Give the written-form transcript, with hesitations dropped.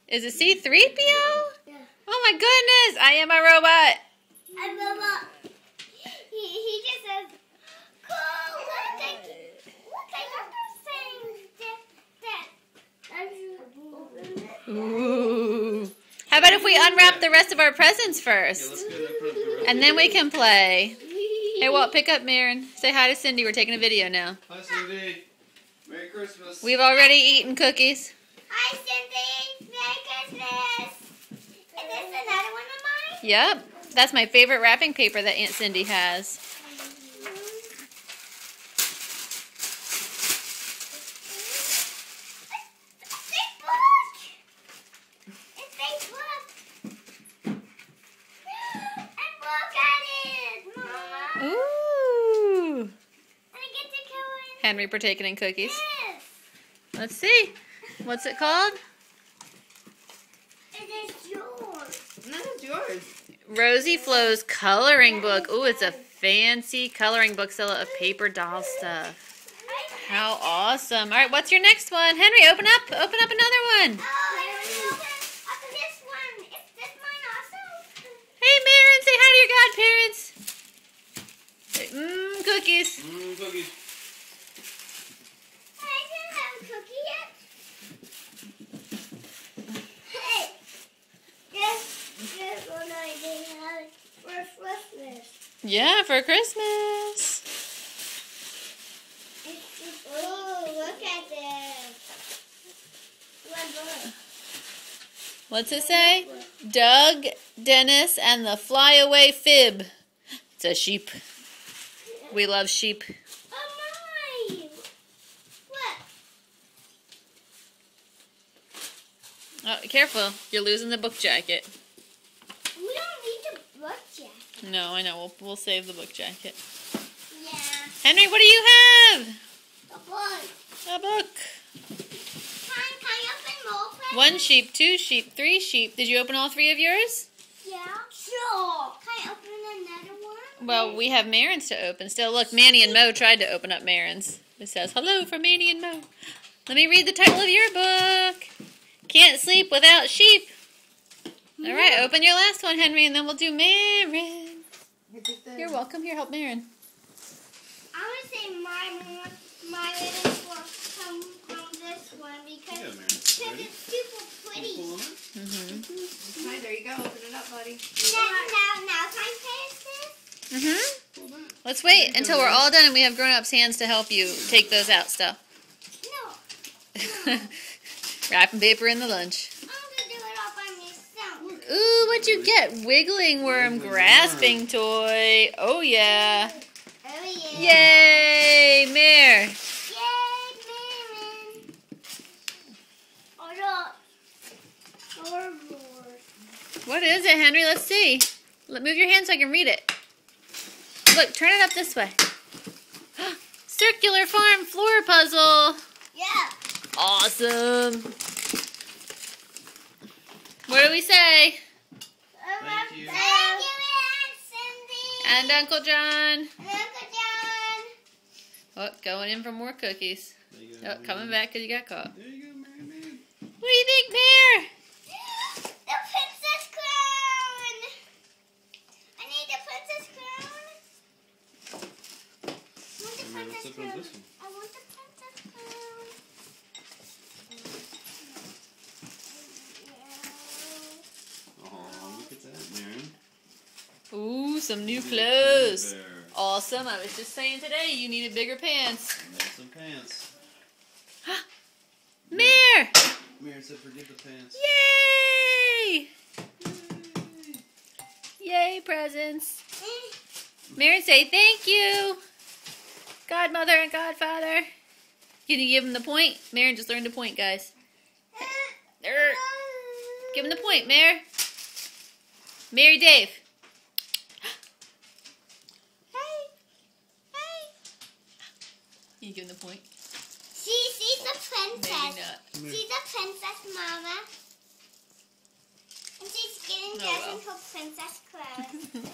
Is it C-3PO? Yeah. Oh my goodness! I am a robot. I'm a robot. He just says, "Cool, look, I got those things." Ooh. How about if we unwrap the rest of our presents first? Let's go to And then we can play. Hey, Walt, pick up Marin. Say hi to Cindy. We're taking a video now. Hi, Cindy. Merry Christmas. We've already eaten cookies. Hi, Cindy. Merry Christmas. Is this another one of mine? Yep. That's my favorite wrapping paper that Aunt Cindy has. Ooh. Henry partaking in cookies. Yes. Let's see. What's it called? It is yours. No, it's yours. Rosie Flo's coloring book. Ooh, it's a fancy coloring book full of paper doll stuff. How awesome. All right, what's your next one? Henry, open up another one. Oh, I want to open up this one. Is this mine also? Hey, Marin, say hi to your godparents. Cookies. Cookies. I didn't have a cookie yet. Hey, guess what I did have for Christmas. Yeah, for Christmas. Oh, look at this. What book? What's it say? Doug, Dennis, and the Flyaway Fib. It's a sheep. We love sheep. Oh, mine. What? Oh, careful. You're losing the book jacket. We don't need the book jacket. No, I know. We'll save the book jacket. Yeah. Henry, what do you have? The book. A book. Can I open more presents? 1 sheep, 2 sheep, 3 sheep. Did you open all 3 of yours? Yeah. Sure. Can I open another one? Well, we have Marin's to open still. Look, Manny and Mo tried to open up Marin's. It says, hello from Manny and Mo. Let me read the title of your book. Can't sleep without sheep. All right, open your last one, Henry, and then we'll do Marin. You're welcome. Here, help Marin. I would say my little book come from this one because Yeah, man. it's super pretty. Pull them in. Hi, there you go. Open it up, buddy. Now can I taste this? Pull that. Let's wait until we're all done and we have grown-ups' hands to help you take those out still. No. Wrapping paper in the lunch. I'm going to do it all by myself. Ooh, what'd you get? Wiggling worm grasping toy. Oh, yeah. Oh, yeah. Yay, Mare. Yay, Marin. Oh, look. Scoreboard. What is it, Henry? Let's see. Move your hand so I can read it. Look, turn it up this way. Circular farm floor puzzle. Yeah. Awesome. What do we say? Thank you. Thank you, Aunt Cindy. And Uncle John. And Uncle John. Oh, going in for more cookies. There you go, Oh, Mary. coming back because you got caught. There you go, Mary Man. What do you think, Mare? The princess crown. I need the princess crown. I want the Mary, let's princess open crown. this one. I want the princess crown. Oh, look at that, Mary. Ooh, some new Big clothes. teddy bear. Awesome. I was just saying today you needed bigger pants. And there's some pants. Mare! Mary said, forget the pants. Yay! Yay, presents. Mary, say thank you. Godmother and Godfather. Can you give him the point? Mary just learned to point, guys. Give him the point, Mare. Mary Dave. You give him the point? She's the princess. Maybe not. She's the princess, Mama. And she's getting Oh, dressed well. in her princess clothes.